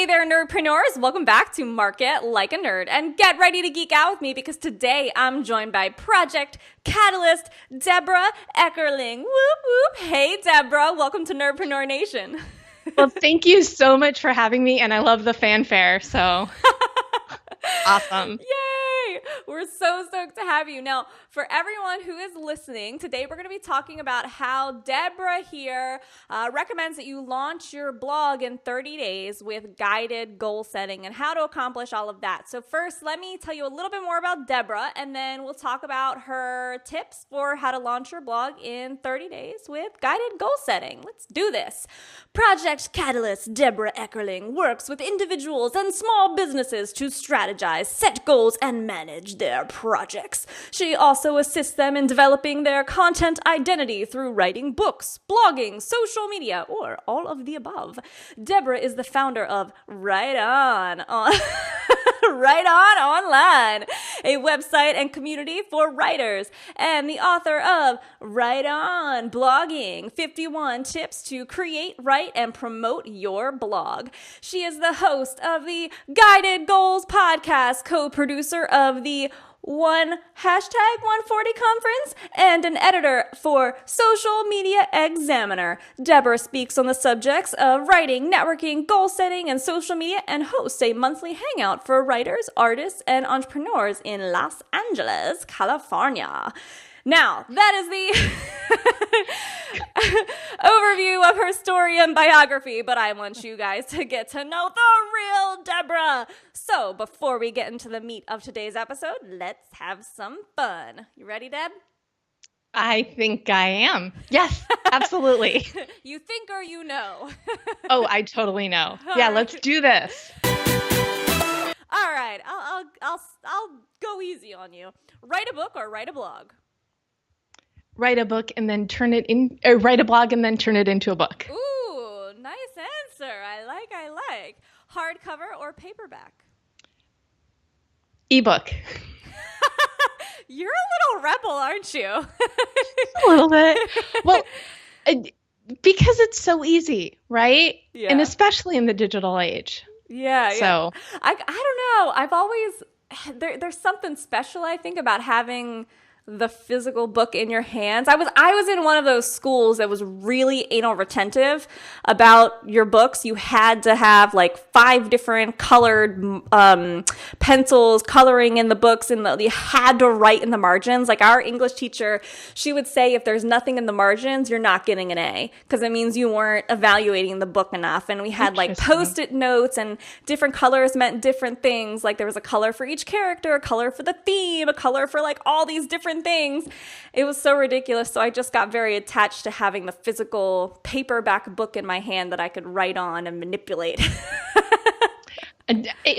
there, nerdpreneurs. Welcome back to Market Like a Nerd. And get ready to geek out with me because today I'm joined by Project Catalyst, Debra Eckerling. Whoop, whoop. Hey, Debra. Welcome to Nerdpreneur Nation. Well, thank you so much for having me, and I love the fanfare, so awesome. Yay! We're so stoked to have you. Now, for everyone who is listening, today we're going to be talking about how Debra here recommends that you launch your blog in 30 days with guided goal setting and how to accomplish all of that. So first, let me tell you a little bit more about Debra, and then we'll talk about her tips for how to launch your blog in 30 days with guided goal setting. Let's do this. Project Catalyst Debra Eckerling works with individuals and small businesses to strategize, set goals, and manage their projects. She also assists them in developing their content identity through writing books, blogging, social media, or all of the above. Debra is the founder of Right On Online, a website and community for writers, and the author of Right On Blogging, 51 Tips to Create, Write, and Promote Your Blog. She is the host of the Guided Goals podcast, co-producer of the #140 conference, and an editor for Social Media Examiner. Debra speaks on the subjects of writing, networking, goal setting, and social media, and hosts a monthly hangout for writers, artists, and entrepreneurs in Los Angeles, California. Now, that is the overview of her story and biography, but I want you guys to get to know the real Debra. So, before we get into the meat of today's episode, let's have some fun. You ready, Deb? I think I am. Yes, absolutely. You think or you know? Oh, I totally know. All yeah, right. Let's do this. All right, I'll go easy on you. Write a book or write a blog? Write a book and then write a blog and then turn it into a book. Ooh, nice answer. I like. Hardcover or paperback? Ebook. You're a little rebel, aren't you? A little bit. Well, because it's so easy, right? Yeah. And especially in the digital age. Yeah. So I don't know. I've always there's something special, I think, about having the physical book in your hands. I was in one of those schools that was really anal retentive about your books. You had to have like 5 different colored pencils coloring in the books, and you had to write in the margins. Like our English teacher, she would say if there's nothing in the margins, you're not getting an A because it means you weren't evaluating the book enough. And we had like Post-it notes, and different colors meant different things. Like there was a color for each character, a color for the theme, a color for like all these different things. It was so ridiculous. So I just got very attached to having the physical paperback book in my hand that I could write on and manipulate.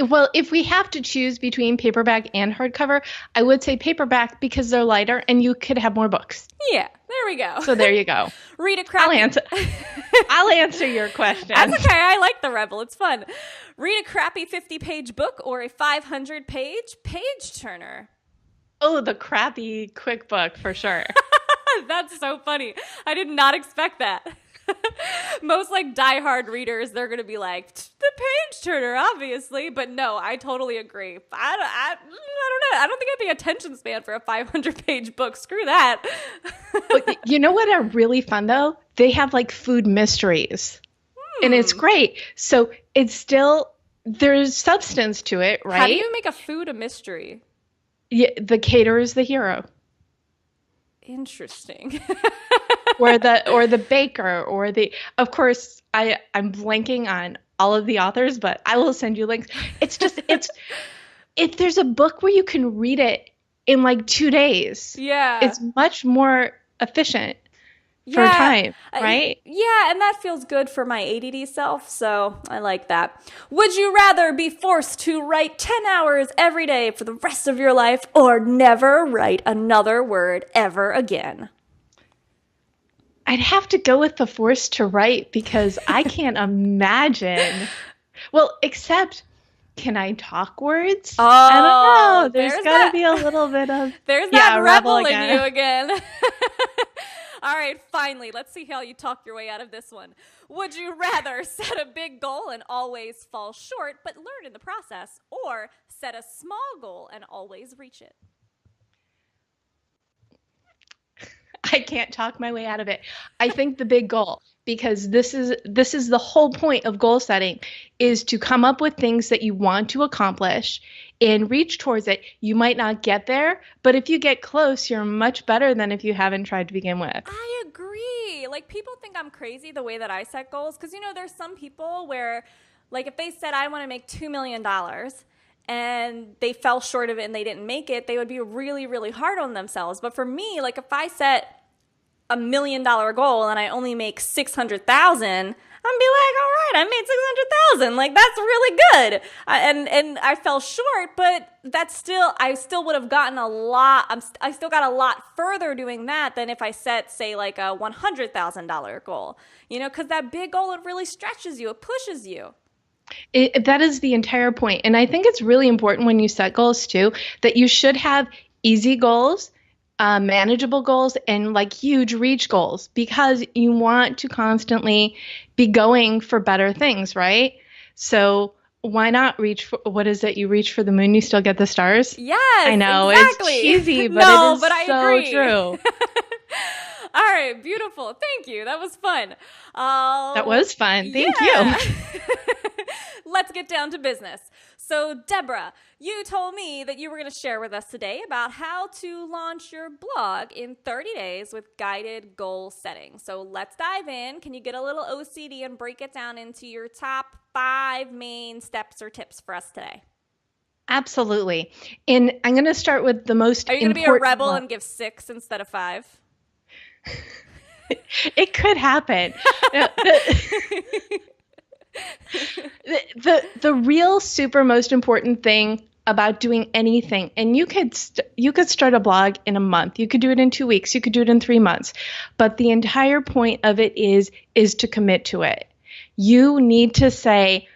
Well, if we have to choose between paperback and hardcover, I would say paperback because they're lighter and you could have more books. Yeah, there we go. So there you go. Read a crappy... I'll answer your question. That's okay. I like the rebel. It's fun. Read a crappy 50-page book or a 500-page page turner. Oh, the crappy quick book for sure. That's so funny. I did not expect that. Most like diehard readers, they're going to be like, the page turner, obviously. But no, I totally agree. I don't know. I don't think I'd be attention span for a 500-page book. Screw that. You know what are really fun, though? They have like food mysteries. And it's great. So it's still, there's substance to it, right? How do you make a food a mystery? Yeah, the caterer is the hero. Interesting. or the baker or the, of course, I'm blanking on all of the authors, but I will send you links. It's just, if there's a book where you can read it in like 2 days, yeah, it's much more efficient for time, right? Yeah, and that feels good for my ADD self, so I like that. Would you rather be forced to write 10 hours every day for the rest of your life or never write another word ever again? I'd have to go with the force to write because I can't imagine. Well, except, can I talk words? Oh, I don't know. There's got to be a little bit of... There's that rebel in you again. All right, finally, let's see how you talk your way out of this one. Would you rather set a big goal and always fall short, but learn in the process, or set a small goal and always reach it? I can't talk my way out of it. I think the big goal, because this is the whole point of goal setting, is to come up with things that you want to accomplish and reach towards it. You might not get there, but if you get close, you're much better than if you haven't tried to begin with. I agree. Like, people think I'm crazy the way that I set goals, because, there's some people where, like, if they said, I want to make $2 million, and they fell short of it and they didn't make it, they would be really, really hard on themselves. But for me, like, if I set $1 million goal and I only make 600,000, I'm be like, all right, I made 600,000. Like, that's really good. And I fell short, but I still would have gotten a lot. I still got a lot further doing that than if I set, say, like a $100,000 goal, because that big goal, it really stretches you. It pushes you. That is the entire point. And I think it's really important when you set goals too, that you should have easy goals, manageable goals, and like huge reach goals, because you want to constantly be going for better things, right? So why not reach for, what is it? You reach for the moon, you still get the stars? Yes, I know, exactly. It's cheesy, but no, it is but I so agree. true. All right, beautiful. Thank you. That was fun. That was fun. Thank you. Let's get down to business. So, Debra, you told me that you were going to share with us today about how to launch your blog in 30 days with guided goal setting. So let's dive in. Can you get a little OCD and break it down into your top 5 main steps or tips for us today? Absolutely. And I'm going to start with the most important. Are you going to be a rebel and give 6 instead of 5? It could happen. The real super most important thing about doing anything, and you could start a blog in a month, you could do it in 2 weeks, you could do it in 3 months, but the entire point of it is to commit to it. You need to say,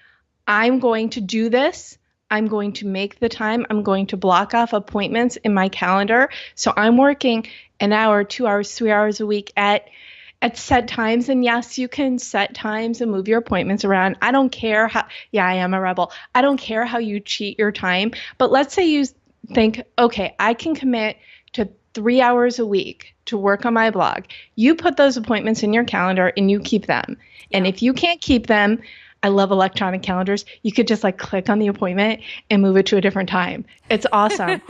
I'm going to do this. I'm going to make the time. I'm going to block off appointments in my calendar. So I'm working an hour, 2 hours, 3 hours a week at set times. And yes, you can set times and move your appointments around. I don't care how, I am a rebel. I don't care how you cheat your time. But let's say you think, okay, I can commit to 3 hours a week to work on my blog. You put those appointments in your calendar and you keep them. Yeah. And if you can't keep them, I love electronic calendars. You could just like click on the appointment and move it to a different time. It's awesome.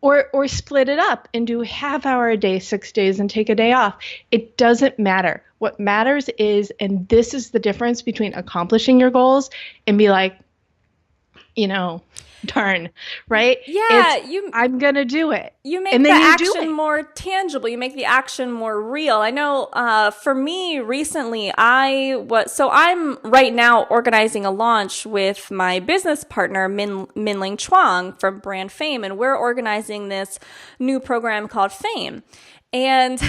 Or split it up and do half hour a day, 6 days, and take a day off. It doesn't matter. What matters is, and this is the difference between accomplishing your goals and be like, darn, right? Yeah, I'm going to do it. You make the action more tangible. You make the action more real. I know for me recently, I'm right now organizing a launch with my business partner, Minling Chuang from Brand Fame, and we're organizing this new program called Fame. And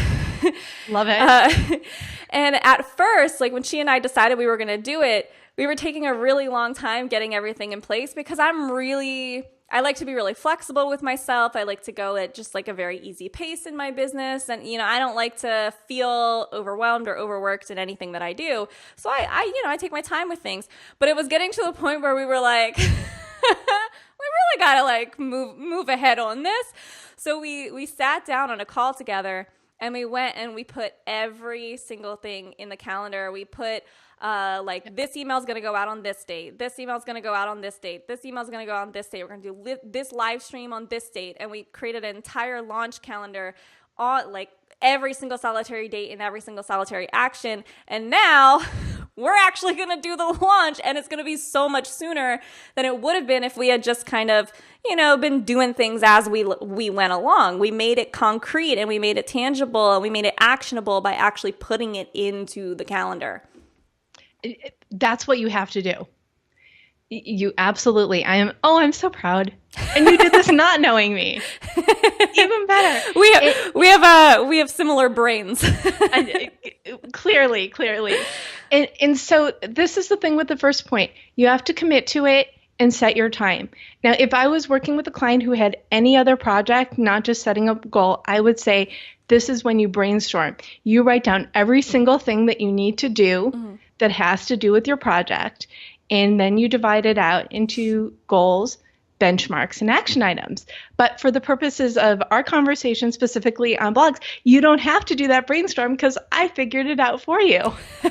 love it. And at first, like when she and I decided we were going to do it, we were taking a really long time getting everything in place because I like to be really flexible with myself. I like to go at just like a very easy pace in my business. And, I don't like to feel overwhelmed or overworked in anything that I do. So I take my time with things. But it was getting to the point where we were like, we really got to like move ahead on this. So we sat down on a call together and we went and we put every single thing in the calendar. We put this email is going to go out on this date. This email is going to go out on this date. This email is going to go on this date. We're going to do this live stream on this date. And we created an entire launch calendar on like every single solitary date and every single solitary action. And now we're actually going to do the launch, and it's going to be so much sooner than it would have been if we had just kind of, been doing things as we went along. We made it concrete and we made it tangible and we made it actionable by actually putting it into the calendar. That's what you have to do. You absolutely. I'm so proud. And you did this not knowing me. Even better. We have similar brains. Clearly. And so this is the thing with the first point. You have to commit to it and set your time. Now, if I was working with a client who had any other project, not just setting up a goal, I would say this is when you brainstorm. You write down every single thing that you need to do that has to do with your project, and then you divide it out into goals, benchmarks, and action items. But for the purposes of our conversation specifically on blogs, you don't have to do that brainstorm because I figured it out for you.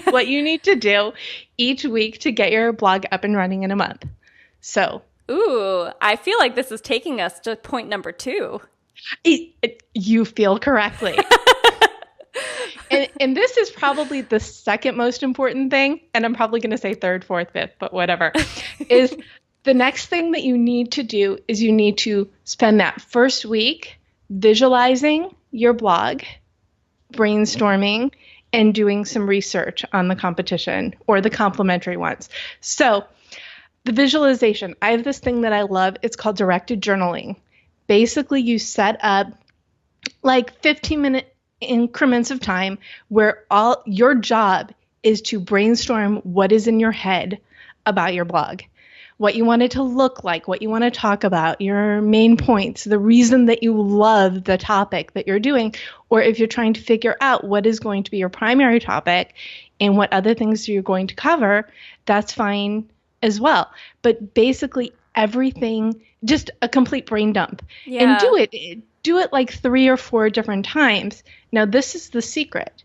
What you need to do each week to get your blog up and running in a month. So, ooh, I feel like this is taking us to point number 2. You feel correctly. And this is probably the second most important thing, and I'm probably going to say third, fourth, fifth, but whatever, is the next thing that you need to do is you need to spend that first week visualizing your blog, brainstorming, and doing some research on the competition or the complementary ones. So the visualization, I have this thing that I love. It's called directed journaling. Basically, you set up like 15-minute increments of time where all your job is to brainstorm what is in your head about your blog, what you want it to look like, what you want to talk about, your main points, the reason that you love the topic that you're doing, or if you're trying to figure out what is going to be your primary topic and what other things you're going to cover, that's fine as well. But basically everything, just a complete brain dump. Yeah. And do it like 3 or 4 different times. Now, this is the secret.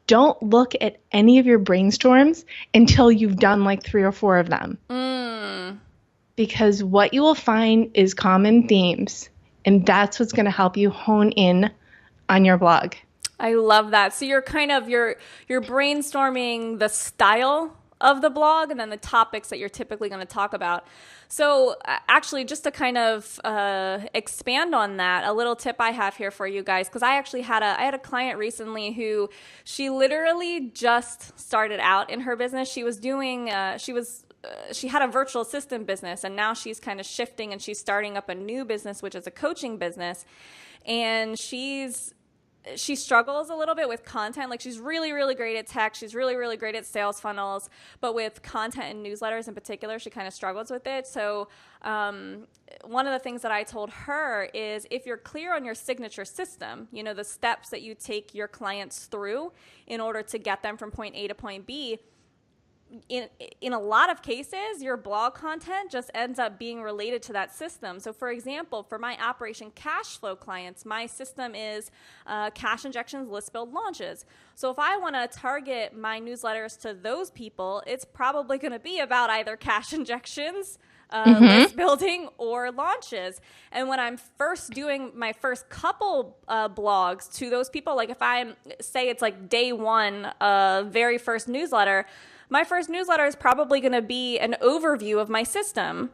Don't look at any of your brainstorms until you've done like 3 or 4 of them. Because what you will find is common themes, and that's what's going to help you hone in on your blog. I love that. So you're kind of you're brainstorming the style of the blog and then the topics that you're typically going to talk about. So actually, just to kind of expand on that, a little tip I have here for you guys, because I actually had a client recently who she literally just started out in her business. She was doing she had a virtual assistant business, and now she's kind of shifting and she's starting up a new business, which is a coaching business. And she struggles a little bit with content. Like, she's really, really great at tech. She's really, really great at sales funnels. But with content and newsletters in particular, she kind of struggles with it. So one of the things that I told her is, if you're clear on your signature system, you know, the steps that you take your clients through in order to get them from point A to point B, in a lot of cases, your blog content just ends up being related to that system. So for example, for my Operation Cash Flow clients, my system is cash injections, list build, launches. So if I want to target my newsletters to those people, it's probably going to be about either cash injections, list building, or launches. And when I'm first doing my first couple blogs to those people, like if I say it's like day 1, very first newsletter, my first newsletter is probably going to be an overview of my system.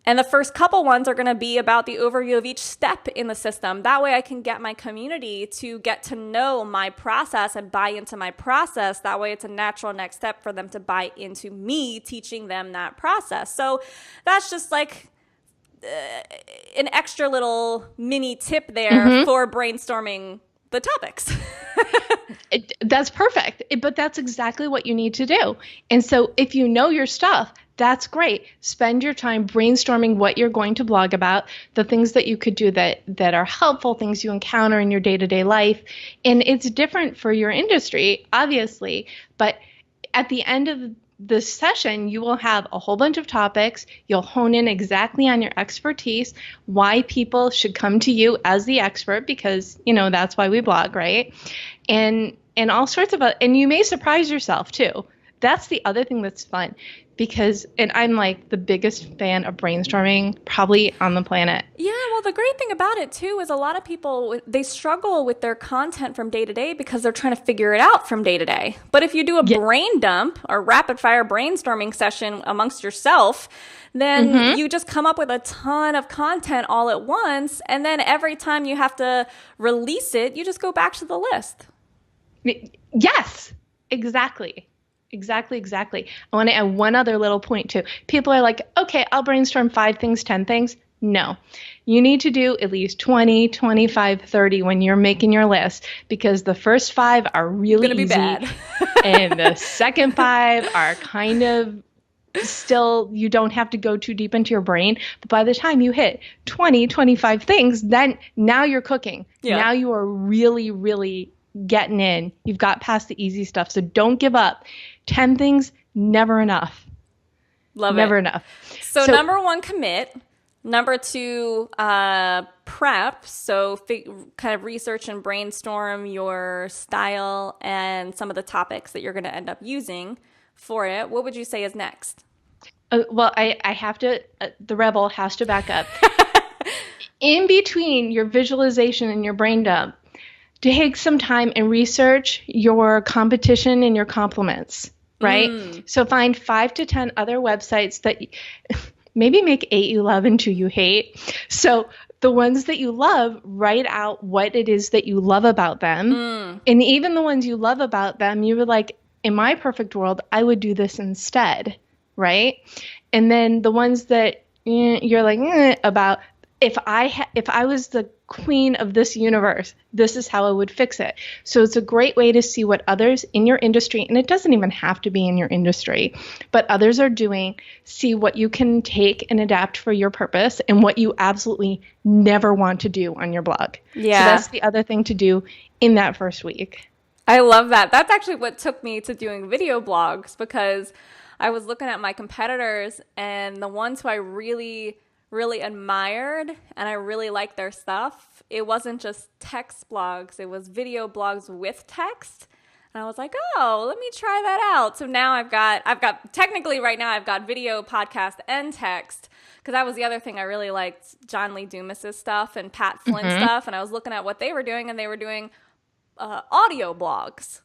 And the first couple ones are going to be about the overview of each step in the system. That way I can get my community to get to know my process and buy into my process. That way it's a natural next step for them to buy into me teaching them that process. So that's just like an extra little mini tip there for brainstorming the topics. That's perfect. But that's exactly what you need to do. And so if you know your stuff, that's great. Spend your time brainstorming what you're going to blog about, the things that you could do that are helpful, things you encounter in your day-to-day life. And it's different for your industry, obviously. But at the end of this session, you will have a whole bunch of topics. You'll hone in exactly on your expertise, why people should come to you as the expert, because, you know, that's why we blog, right? And all sorts of, and you may surprise yourself too. That's the other thing that's fun, because, and I'm like the biggest fan of brainstorming probably on the planet. Yeah, well, the great thing about it too is a lot of people, they struggle with their content from day to day because they're trying to figure it out from day to day. But if you do a brain dump or rapid fire brainstorming session amongst yourself, then you just come up with a ton of content all at once. And then every time you have to release it, you just go back to the list. Yes, exactly. Exactly. I want to add one other little point too. People are like, okay, I'll brainstorm 5 things, 10 things. No, you need to do at least 20, 25, 30 when you're making your list, because the first 5 are really easy. Be bad. And the second 5 are kind of still, you don't have to go too deep into your brain. But by the time you hit 20, 25 things, then now you're cooking. Yeah. Now you are really, really getting in. You've got past the easy stuff. So don't give up. 10 things, never enough. Love it. Never enough. So number 1, commit. Number 2, prep. So kind of research and brainstorm your style and some of the topics that you're going to end up using for it. What would you say is next? Well, I have to, the rebel has to back up. In between your visualization and your brain dump, take some time and research your competition and your compliments, right? So find 5 to 10 other websites that maybe make 8 you love and 2 you hate. So the ones that you love, write out what it is that you love about them. And even the ones you love about them, you were like, in my perfect world, I would do this instead, right? And then the ones that you're like about, if I was the queen of this universe, this is how I would fix it. So it's a great way to see what others in your industry, and it doesn't even have to be in your industry, but others are doing, see what you can take and adapt for your purpose and what you absolutely never want to do on your blog. Yeah. So that's the other thing to do in that first week. I love that. That's actually what took me to doing video blogs, because I was looking at my competitors and the ones who I really admired and I really liked their stuff. It wasn't just text blogs, it was video blogs with text. And I was like, oh, let me try that out. So now I've got technically right now I've got video, podcast, and text, because that was the other thing I really liked, John Lee Dumas's stuff and Pat Flynn stuff. And I was looking at what they were doing, and they were doing audio blogs.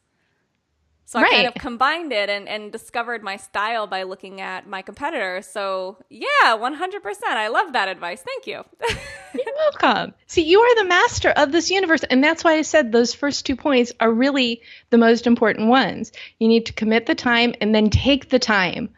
So I kind of combined it and discovered my style by looking at my competitors. So yeah, 100%. I love that advice. Thank you. You're welcome. See, you are the master of this universe. And that's why I said those first 2 points are really the most important ones. You need to commit the time and then take the time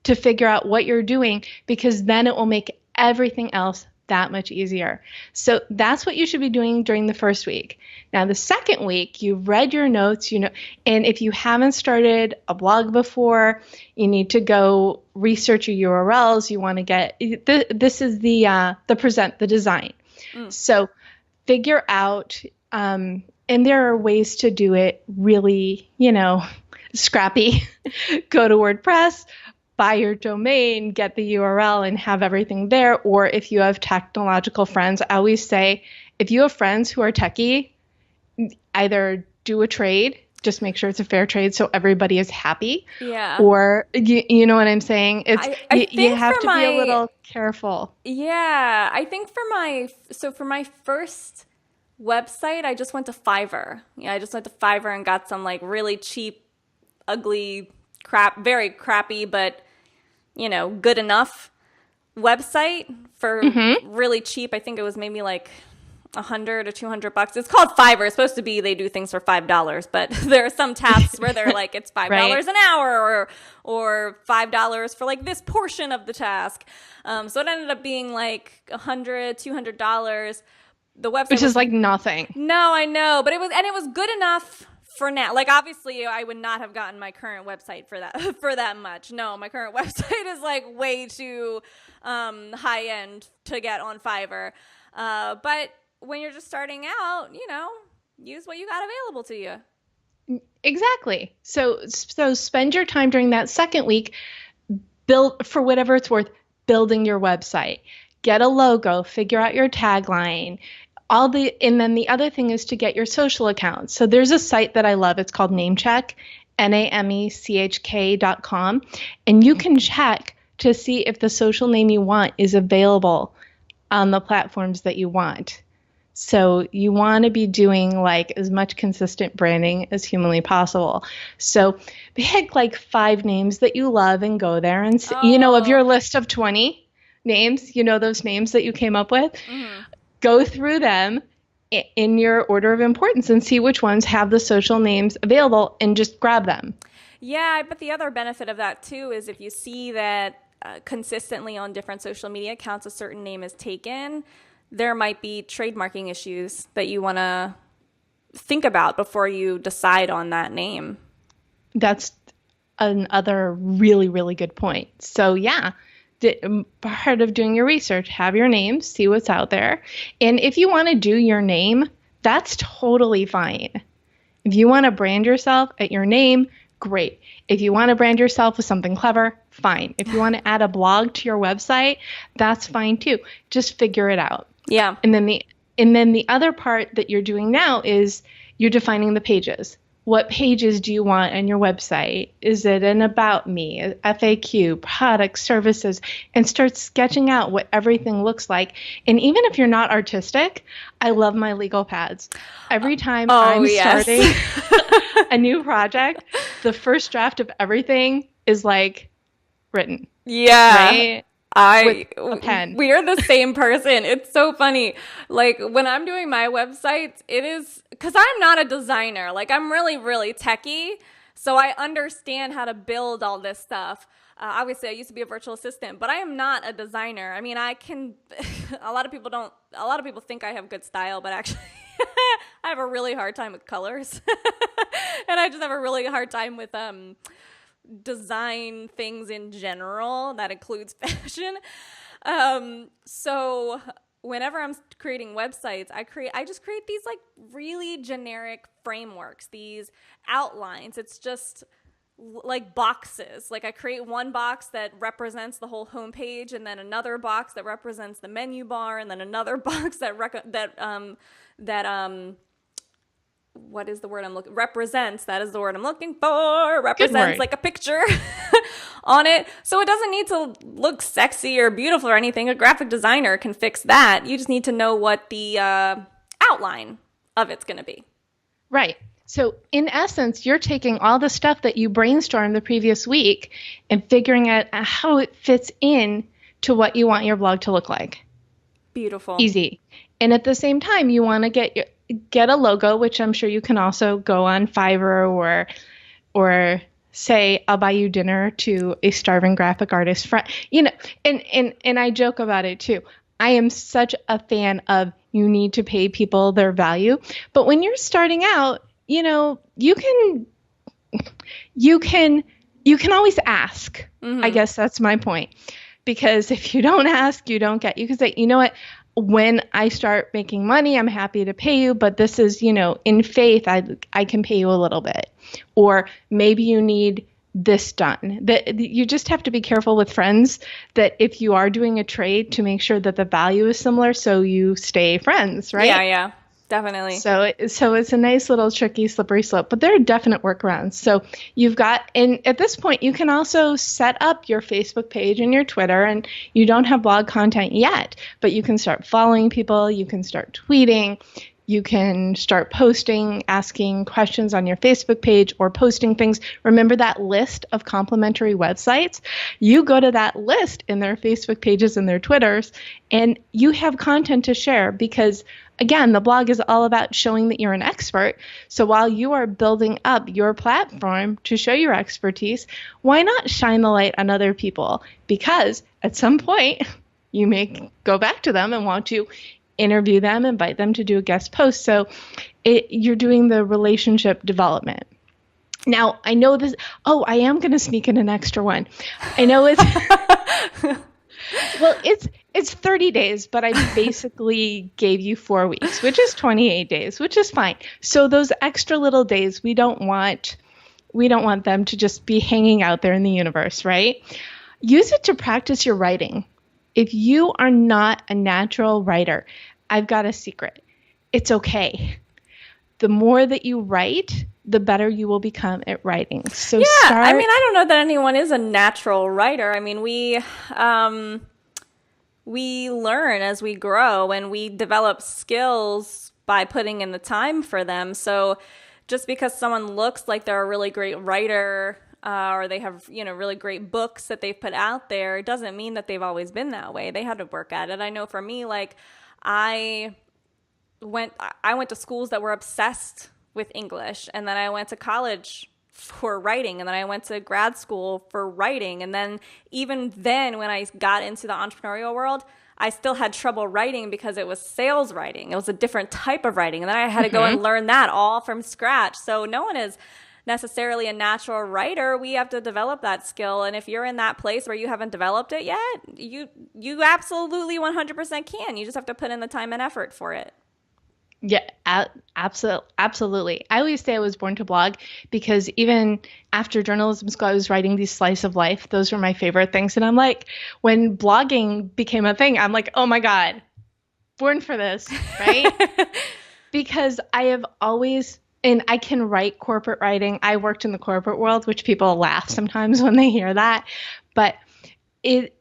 to figure out what you're doing, because then it will make everything else that much easier. So that's what you should be doing during the first week. Now, the second week, you've read your notes, and if you haven't started a blog before, you need to go research your URLs. You want to get, this is the design. So figure out, and there are ways to do it really, scrappy. Go to WordPress, buy your domain, get the URL, and have everything there. Or if you have technological friends, I always say, if you have friends who are techie, either do a trade, just make sure it's a fair trade so everybody is happy. Yeah. Or, you know what I'm saying? You have to be a little careful. Yeah. I think for my first website, I just went to Fiverr. I just went to Fiverr and got some like really cheap, ugly crap, very crappy, but good enough website for really cheap. I think it was maybe like $100 or $200. It's called Fiverr. It's supposed to be they do things for $5, but there are some tasks where they're like it's $5 an hour or $5 for like this portion of the task. So it ended up being like $100, $200. The website, which is like nothing. No, I know, but it was good enough for now. Like, obviously, I would not have gotten my current website for that much. No, my current website is like way too high end to get on Fiverr. But when you're just starting out, use what you got available to you. Exactly. So spend your time during that second week, build, for whatever it's worth, building your website. Get a logo, figure out your tagline, and then the other thing is to get your social accounts. So there's a site that I love. It's called Namecheck, namechk.com. And you can check to see if the social name you want is available on the platforms that you want. So you want to be doing like as much consistent branding as humanly possible. So pick like 5 names that you love and go there and see, of your list of 20 names, those names that you came up with, go through them in your order of importance and see which ones have the social names available and just grab them. Yeah, but the other benefit of that too is if you see that consistently on different social media accounts a certain name is taken, there might be trademarking issues that you want to think about before you decide on that name. That's another really, really good point. So yeah, part of doing your research, have your name, see what's out there. And if you want to do your name, that's totally fine. If you want to brand yourself at your name, great. If you want to brand yourself with something clever, fine. If you want to add a blog to your website, that's fine too. Just figure it out. Yeah. And then the other part that you're doing now is you're defining the pages. What pages do you want on your website? Is it an about me, a FAQ, products, services, and start sketching out what everything looks like. And even if you're not artistic, I love my legal pads. Every time I'm starting a new project, the first draft of everything is like written. Yeah. Right? With a pen. We are the same person. It's so funny. Like when I'm doing my websites, it is because I'm not a designer. Like I'm really, really techie. So I understand how to build all this stuff. Obviously, I used to be a virtual assistant, but I am not a designer. I mean, I can, a lot of people think I have good style, but actually I have a really hard time with colors. And I just have a really hard time with, design things in general. That includes fashion. So whenever I'm creating websites, I just create these like really generic frameworks, these outlines. It's just like boxes. Like I create one box that represents the whole homepage, and then another box that represents the menu bar, and then another box that what is the word I'm looking represents, that is the word I'm looking for, represents like a picture on it. So it doesn't need to look sexy or beautiful or anything. A graphic designer can fix that. You just need to know what the outline of it's going to be. Right. So in essence, you're taking all the stuff that you brainstormed the previous week and figuring out how it fits in to what you want your blog to look like. Beautiful. Easy. And at the same time, you want to get a logo, which I'm sure you can also go on Fiverr or say, I'll buy you dinner to a starving graphic artist friend. And I joke about it too. I am such a fan of you need to pay people their value. But when you're starting out, you can always ask. Mm-hmm. I guess that's my point. Because if you don't ask, you don't get. You can say, you know what? When I start making money, I'm happy to pay you, but this is, in faith, I can pay you a little bit. Or maybe you need this done. That you just have to be careful with friends that if you are doing a trade to make sure that the value is similar so you stay friends, right? Yeah, definitely. So it's a nice little tricky slippery slope, but there are definite workarounds. So and at this point, you can also set up your Facebook page and your Twitter, and you don't have blog content yet, but you can start following people, you can start tweeting, you can start posting, asking questions on your Facebook page or posting things. Remember that list of complimentary websites? You go to that list in their Facebook pages and their Twitters, and you have content to share because, again, the blog is all about showing that you're an expert. So while you are building up your platform to show your expertise, why not shine the light on other people? Because at some point, you may go back to them and want to interview them, invite them to do a guest post. So you're doing the relationship development. Now, I know this. Oh, I am going to sneak in an extra one. I know it's well, it's 30 days, but I basically gave you 4 weeks, which is 28 days, which is fine. So those extra little days, we don't want them to just be hanging out there in the universe, right? Use it to practice your writing. If you are not a natural writer, I've got a secret. It's okay. The more that you write, the better you will become at writing. So I mean, I don't know that anyone is a natural writer. I mean, we learn as we grow, and we develop skills by putting in the time for them. So just because someone looks like they're a really great writer, or they have, really great books that they've put out there, it doesn't mean that they've always been that way. They had to work at it. I know for me, like I went to schools that were obsessed with English, and then I went to college for writing, and then I went to grad school for writing. And then even then, when I got into the entrepreneurial world, I still had trouble writing because it was sales writing. It was a different type of writing. And then I had to go and learn that all from scratch. So no one is necessarily a natural writer, we have to develop that skill. And if you're in that place where you haven't developed it yet, you absolutely 100% can. You just have to put in the time and effort for it. Yeah, absolutely. I always say I was born to blog because even after journalism school, I was writing these slice of life. Those were my favorite things. And I'm like, when blogging became a thing, I'm like, oh my God, born for this, right? Because I have always, and I can write corporate writing. I worked in the corporate world, which people laugh sometimes when they hear that. But it,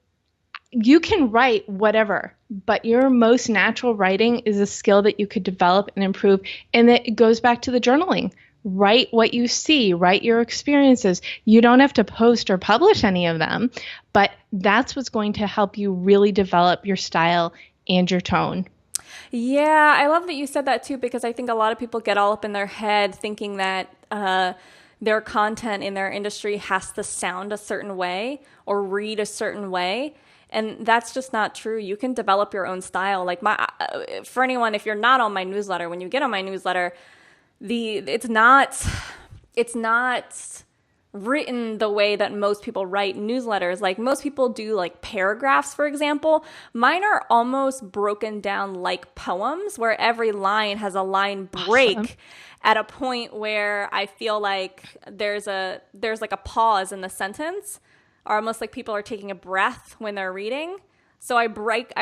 you can write whatever, but your most natural writing is a skill that you could develop and improve. And it goes back to the journaling. Write what you see, write your experiences. You don't have to post or publish any of them, but that's what's going to help you really develop your style and your tone. Yeah, I love that you said that too, because I think a lot of people get all up in their head thinking that their content in their industry has to sound a certain way or read a certain way. And that's just not true. You can develop your own style. Like for anyone, if you're not on my newsletter, when you get on my newsletter, it's not written the way that most people write newsletters. Like most people do like paragraphs, for example. Mine are almost broken down like poems where every line has a line break. Awesome. At a point where I feel like there's like a pause in the sentence, or almost like people are taking a breath when they're reading. So I break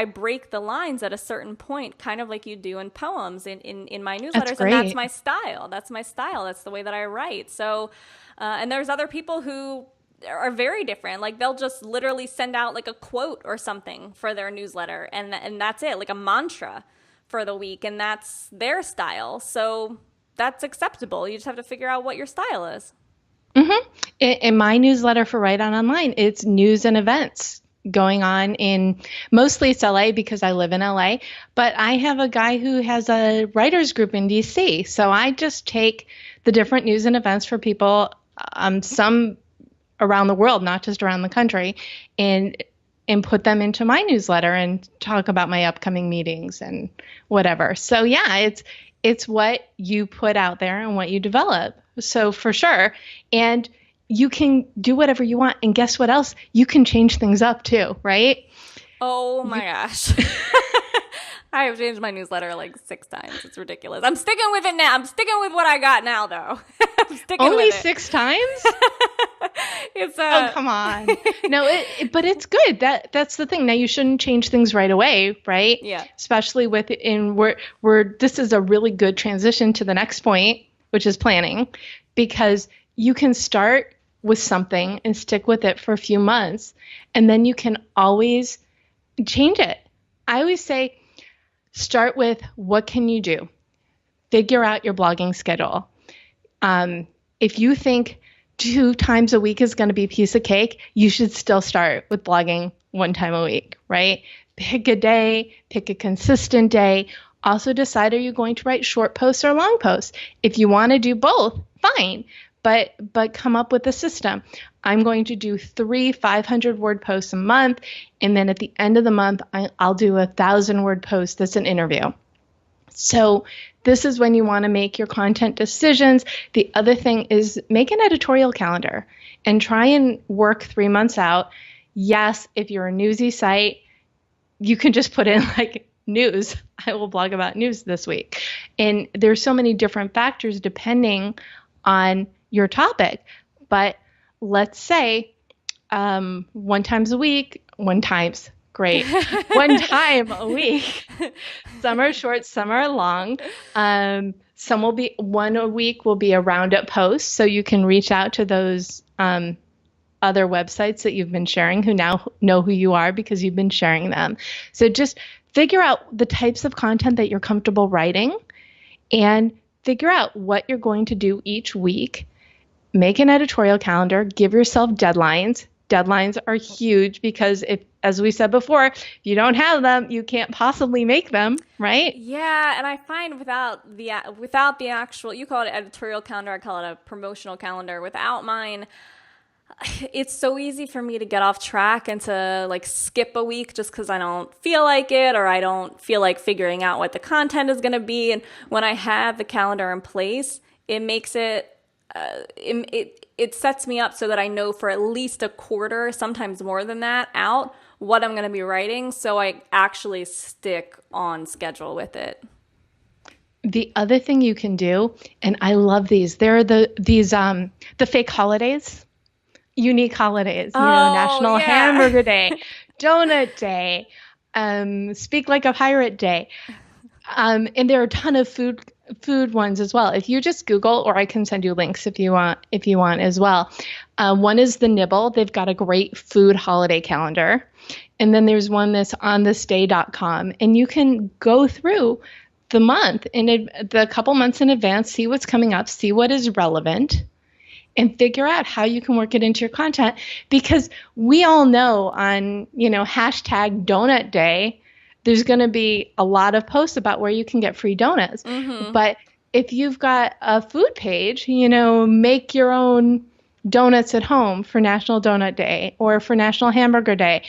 the lines at a certain point, kind of like you do in poems in my newsletters. And that's my style. That's the way that I write. So, and there's other people who are very different. Like they'll just literally send out like a quote or something for their newsletter. And that's it, like a mantra for the week. And that's their style. So that's acceptable. You just have to figure out what your style is. Mm-hmm. In my newsletter for Write On Online, it's news and events going on in mostly it's LA because I live in LA, but I have a guy who has a writers group in DC. So I just take the different news and events for people, some around the world, not just around the country, and put them into my newsletter and talk about my upcoming meetings and whatever. So yeah, it's what you put out there and what you develop. So for sure. And you can do whatever you want. And guess what else? You can change things up too, right? Oh my gosh. I have changed my newsletter like 6 times. It's ridiculous. I'm sticking with it now. I'm sticking with what I got now, though. I'm sticking Only with it. 6 times? Oh, come on. No, but it's good. That's the thing. Now you shouldn't change things right away, right? Yeah. Especially where this is a really good transition to the next point, which is planning, because you can start with something and stick with it for a few months, and then you can always change it. I always say, start with what can you do? Figure out your blogging schedule. If you think 2 times a week is going to be a piece of cake, you should still start with blogging 1 time a week, right? Pick a day, pick a consistent day. Also decide, are you going to write short posts or long posts? If you want to do both, fine, but come up with a system. I'm going to do 3 500-word posts a month, and then at the end of the month, I'll do a 1,000-word post that's an interview. So this is when you want to make your content decisions. The other thing is make an editorial calendar and try and work 3 months out. Yes, if you're a newsy site, you can just put in like news. I will blog about news this week. And there's so many different factors depending on your topic. But let's say 1 time a week, 1 times, great. 1 time a week. Some are short, some are long. Some will be 1 a week will be a roundup post. So you can reach out to those other websites that you've been sharing who now know who you are because you've been sharing them. So just figure out the types of content that you're comfortable writing and figure out what you're going to do each week. Make an editorial calendar, give yourself deadlines. Deadlines are huge because as we said before, if you don't have them, you can't possibly make them, right? Yeah, and I find without the actual, you call it editorial calendar, I call it a promotional calendar. Without mine, it's so easy for me to get off track and to like skip a week just because I don't feel like it, or I don't feel like figuring out what the content is going to be. And when I have the calendar in place, it makes it it sets me up so that I know for at least a quarter, sometimes more than that, out what I'm going to be writing, so I actually stick on schedule with it. The other thing you can do, and I love these, there are the fake holidays, unique holidays, Oh, National yeah. Hamburger Day, Donut Day, Speak Like a Pirate Day. And there are a ton of food ones as well. If you just Google, or I can send you links if you want as well. One is the Nibble. They've got a great food holiday calendar. And then there's one that's on thisday.com, and you can go through the month the couple months in advance, see what's coming up, see what is relevant, and figure out how you can work it into your content. Because we all know on, hashtag donut day, there's going to be a lot of posts about where you can get free donuts. Mm-hmm. But if you've got a food page, make your own donuts at home for National Donut Day or for National Hamburger Day.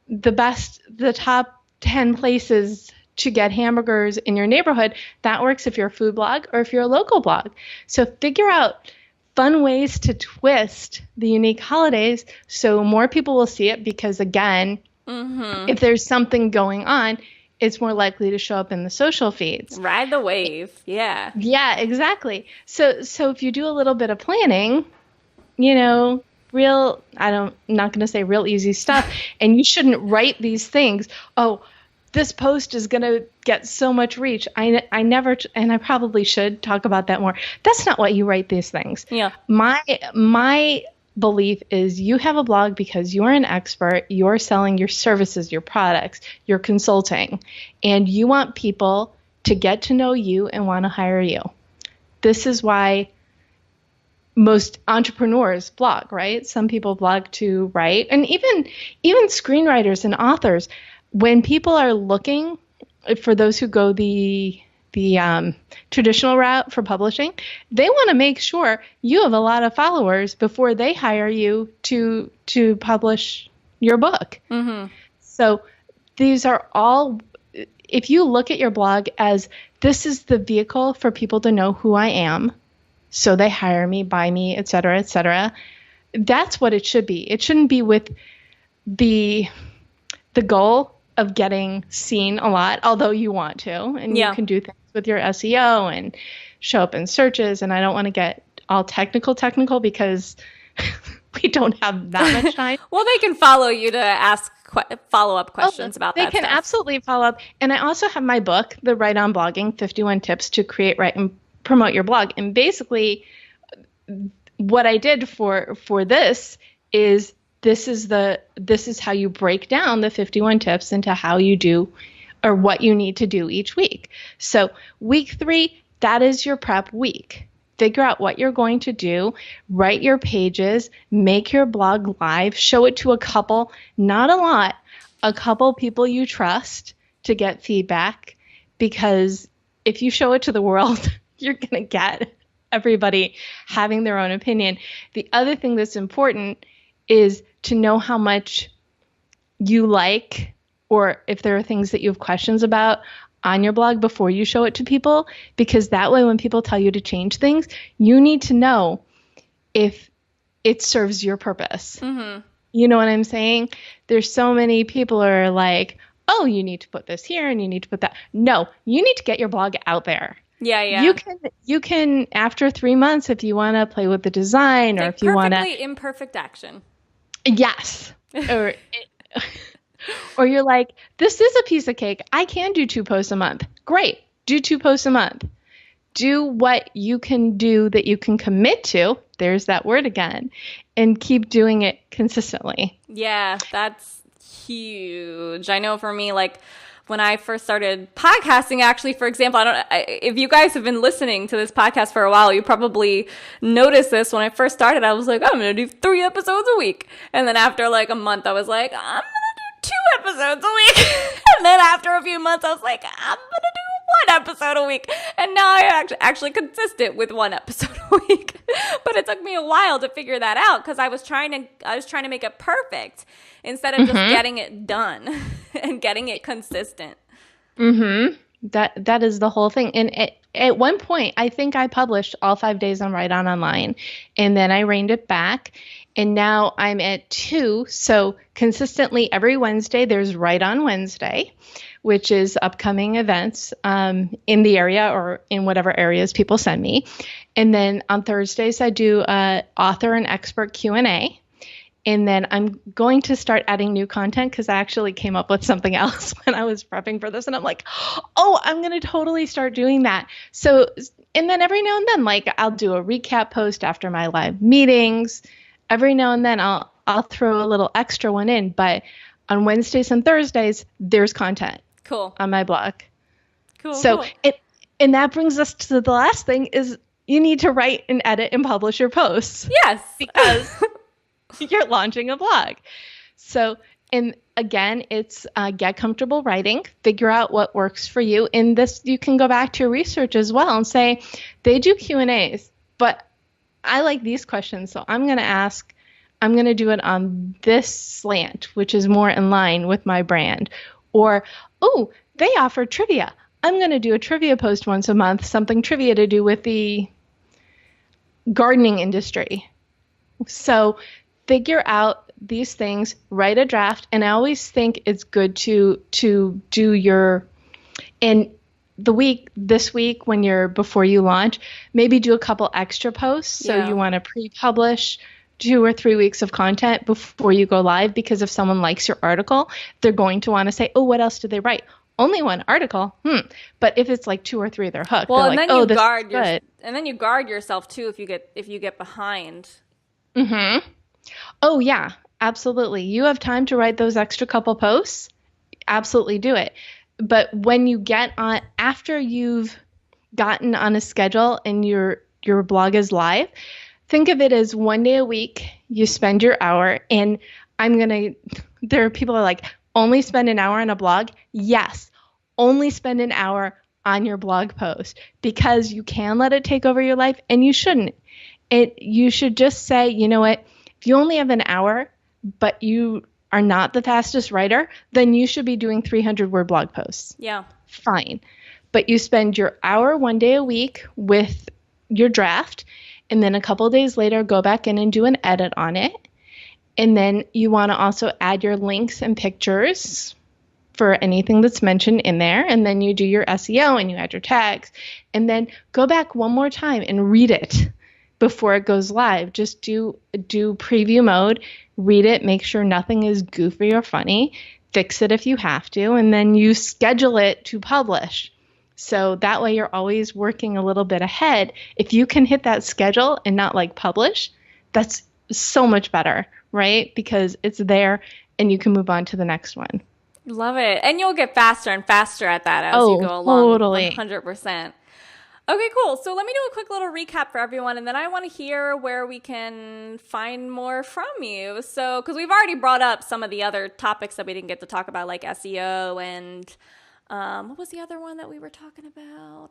The top 10 places to get hamburgers in your neighborhood, that works if you're a food blog or if you're a local blog. So figure out fun ways to twist the unique holidays so more people will see it, because again, if there's something going on, it's more likely to show up in the social feeds. Ride the wave. Yeah. Yeah, exactly. So if you do a little bit of planning, I'm not going to say real easy stuff, and you shouldn't write these things. Oh, this post is going to get so much reach. I never, and I probably should talk about that more. That's not why you write these things. Yeah. My belief is you have a blog because you're an expert, you're selling your services, your products, you're consulting, and you want people to get to know you and want to hire you. This is why most entrepreneurs blog, right? Some people blog to write, and even screenwriters and authors. When people are looking, for those who go the traditional route for publishing, they want to make sure you have a lot of followers before they hire you to publish your book. Mm-hmm. So these are all, if you look at your blog as this is the vehicle for people to know who I am, so they hire me, buy me, et cetera, that's what it should be. It shouldn't be with the goal of getting seen a lot, although you want to, and you can do things with your SEO and show up in searches. And I don't want to get all technical because we don't have that much time. Well, they can follow you to ask follow-up questions about that. They can absolutely follow up. And I also have my book, The Write On Blogging, 51 Tips to Create, Write, and Promote Your Blog. And basically what I did for this is this is how you break down the 51 tips into how you do, or what you need to do each week. So week 3, that is your prep week. Figure out what you're going to do, write your pages, make your blog live, show it to a couple, not a lot, a couple people you trust to get feedback, because if you show it to the world, you're going to get everybody having their own opinion. The other thing that's important is to know how much you like, or if there are things that you have questions about on your blog before you show it to people, because that way when people tell you to change things, you need to know if it serves your purpose. Mm-hmm. You know what I'm saying? There's so many people are like, oh, you need to put this here and you need to put that. No, you need to get your blog out there. Yeah. You can after 3 months, if you want to play with the design, or if you want to perfectly imperfect action. Yes. Or you're like, this is a piece of cake. I can do 2 posts a month. Great. Do 2 posts a month. Do what you can do that you can commit to. There's that word again. And keep doing it consistently. Yeah, that's huge. I know for me, like when I first started podcasting, actually, for example, if you guys have been listening to this podcast for a while, you probably noticed this. When I first started, I was like, I'm going to do 3 episodes a week. And then after like a month, I was like, I'm going to do 2 episodes a week. And then after a few months, I was like, I'm going to do 1 episode a week. And now I'm actually consistent with 1 episode a week. But it took me a while to figure that out, because I was trying to make it perfect instead of just getting it done and getting it consistent. Mm-hmm. That is the whole thing. And at one point, I think I published all 5 days on Write On Online, and then I reined it back. And now I'm at 2. So consistently every Wednesday, there's Write On Wednesday, which is upcoming events in the area or in whatever areas people send me. And then on Thursdays, I do author and expert Q&A. And then I'm going to start adding new content because I actually came up with something else when I was prepping for this. And I'm like, oh, I'm going to totally start doing that. So, and then every now and then, like I'll do a recap post after my live meetings. Every now and then I'll throw a little extra one in. But on Wednesdays and Thursdays, there's content on my blog. So and that brings us to the last thing is you need to write and edit and publish your posts. Yes. Because you're launching a blog. So, and again, it's get comfortable writing, figure out what works for you. In this, you can go back to your research as well and say, they do Q&As, but I like these questions. So I'm going to do it on this slant, which is more in line with my brand. Or, oh, they offer trivia. I'm going to do a trivia post once a month, something trivia to do with the gardening industry. So figure out these things, write a draft, and I always think it's good to do your, and this week when before you launch, maybe do a couple extra posts. So you want to pre-publish 2 or 3 weeks of content before you go live, because if someone likes your article, they're going to want to say, oh, what else did they write? Only one article. But if it's like 2 or 3, they're hooked. Well, they're and like, then oh, you this guard is good. and then you guard yourself too if you get behind. Mm-hmm. Oh, yeah, absolutely. You have time to write those extra couple posts. Absolutely do it. But when you get on, after you've gotten on a schedule and your blog is live, think of it as 1 day a week, you spend your hour. And there are people who are like, only spend an hour on a blog? Yes, only spend an hour on your blog post, because you can let it take over your life and you shouldn't. You should just say, you know what? If you only have an hour, but you are not the fastest writer, then you should be doing 300-word blog posts. Yeah. Fine. But you spend your hour 1 day a week with your draft, and then a couple of days later, go back in and do an edit on it. And then you want to also add your links and pictures for anything that's mentioned in there. And then you do your SEO and you add your tags. And then go back one more time and read it before it goes live. Just do preview mode, read it, make sure nothing is goofy or funny, fix it if you have to, and then you schedule it to publish. So that way you're always working a little bit ahead. If you can hit that schedule and not like publish, that's so much better, right? Because it's there and you can move on to the next one. Love it. And you'll get faster and faster at that as you go along. Totally. 100%. Okay, cool. So let me do a quick little recap for everyone, and then I want to hear where we can find more from you. So, because we've already brought up some of the other topics that we didn't get to talk about, like SEO and what was the other one that we were talking about?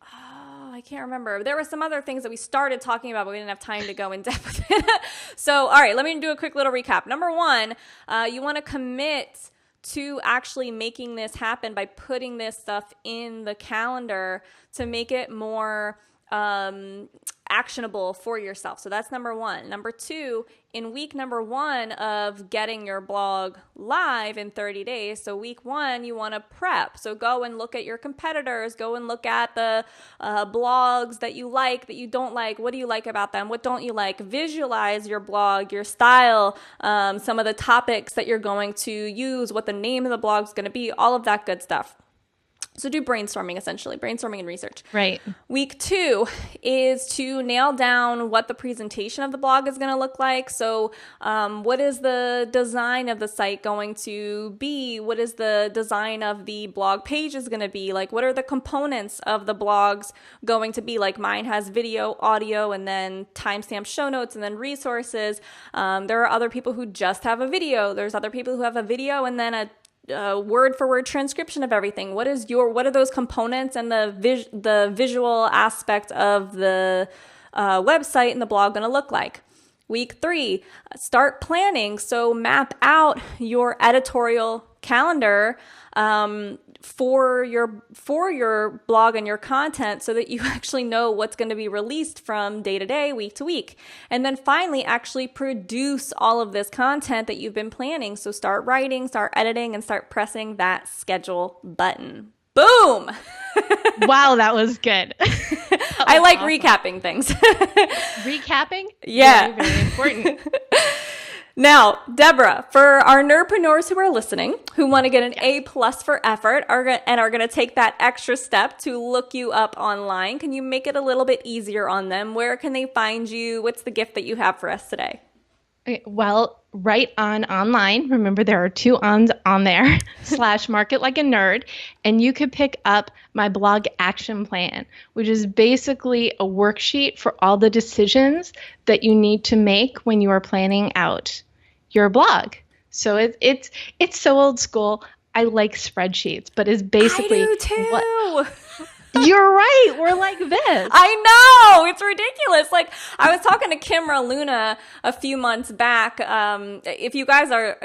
I can't remember. There were some other things that we started talking about, but we didn't have time to go in depth with it. So, all right, let me do a quick little recap. Number one, you want to commit to actually making this happen by putting this stuff in the calendar to make it more actionable for yourself. So that's number one. Number two, in week number one of getting your blog live in 30 days, so week one, you want to prep. So go and look at your competitors, go and look at the blogs that you like, that you don't like. What do you like about them? What don't you like? Visualize your blog, your style, some of the topics that you're going to use, what the name of the blog is going to be, all of that good stuff. So do brainstorming, essentially, brainstorming and research. Right. Week two is to nail down what the presentation of the blog is going to look like. So what is the design of the site going to be? What is the design of the blog page is going to be? Like, what are the components of the blogs going to be? Like mine has video, audio, and then timestamp show notes, and then resources. There are other people who just have a video. There's other people who have a video and then a word for word transcription of everything. What are those components and the visual aspect of the website and the blog going to look like? Week three, start planning. So map out your editorial calendar for your blog and your content so that you actually know what's going to be released from day to day, week to week. And then finally, actually produce all of this content that you've been planning. So start writing, start editing, and start pressing that schedule button. Boom! Wow, that was good. I like recapping things. Recapping? Yeah. Very, very important. Now, Debra, for our nerdpreneurs who are listening, who want to get an A+ for effort and are going to take that extra step to look you up online, can you make it a little bit easier on them? Where can they find you? What's the gift that you have for us today? Okay, well, right on online. Remember, there are 2 ons on there, /market like a nerd. And you could pick up my blog action plan, which is basically a worksheet for all the decisions that you need to make when you are planning out your blog. So it's so old school. I like spreadsheets, but it's basically I do too. You're right. We're like this. I know. It's ridiculous. Like, I was talking to Kimra Luna a few months back. If you guys have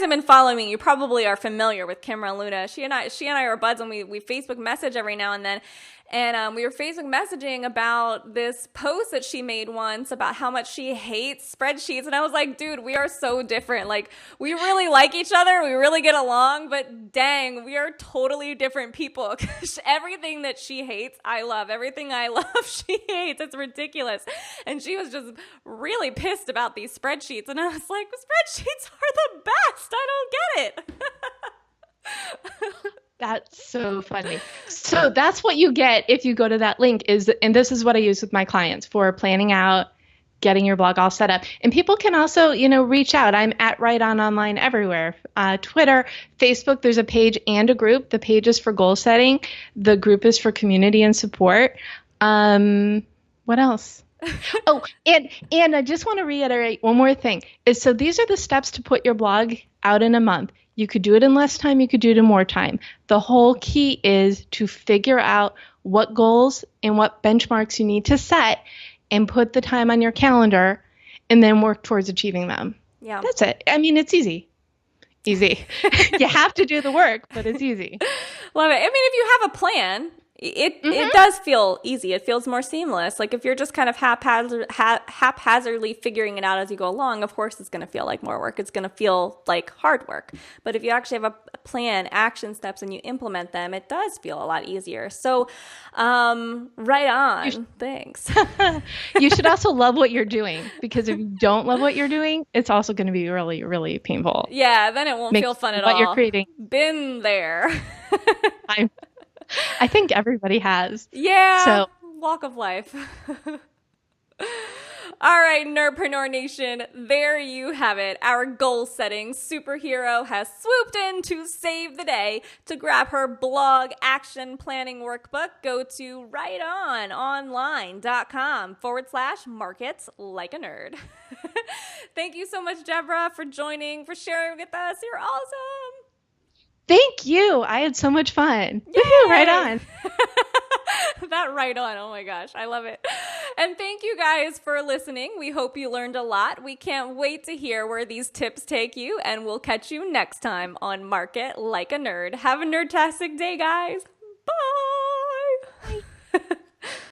been following me, you probably are familiar with Kimra Luna. She and I are buds, and we Facebook message every now and then. And we were Facebook messaging about this post that she made once about how much she hates spreadsheets. And I was like, dude, we are so different. Like, we really like each other. We really get along. But dang, we are totally different people. Everything that she hates, I love. Everything I love, she hates. It's ridiculous. And she was just really pissed about these spreadsheets. And I was like, spreadsheets are the best. I don't get it. That's so funny. So that's what you get if you go to that link and this is what I use with my clients for planning out, getting your blog all set up. And people can also, reach out. I'm at Right On Online everywhere. Twitter, Facebook, there's a page and a group. The page is for goal setting. The group is for community and support. What else? Oh, and I just want to reiterate one more thing. So these are the steps to put your blog out in a month. You could do it in less time. You could do it in more time. The whole key is to figure out what goals and what benchmarks you need to set and put the time on your calendar and then work towards achieving them. Yeah. That's it. I mean, it's easy. Easy. You have to do the work, but it's easy. Love it. I mean, if you have a plan, it does feel easy. It feels more seamless. Like if you're just kind of haphazardly figuring it out as you go along, of course it's going to feel like more work. It's going to feel like hard work. But if you actually have a plan, action steps, and you implement them, it does feel a lot easier. So, right on. Thanks. You should also love what you're doing, because if you don't love what you're doing, it's also going to be really, really painful. Yeah, then it won't feel fun at all. What you're creating. Been there. I think everybody has. Yeah. So walk of life. All right, Nerdpreneur Nation, there you have it. Our goal-setting superhero has swooped in to save the day. To grab her blog action planning workbook, go to rightononline.com/markets like a nerd. Thank you so much, Debra, for joining, for sharing with us. You're awesome. Thank you. I had so much fun. Woohoo, right on. That right on. Oh my gosh. I love it. And thank you guys for listening. We hope you learned a lot. We can't wait to hear where these tips take you, and we'll catch you next time on Market Like a Nerd. Have a nerdtastic day, guys. Bye.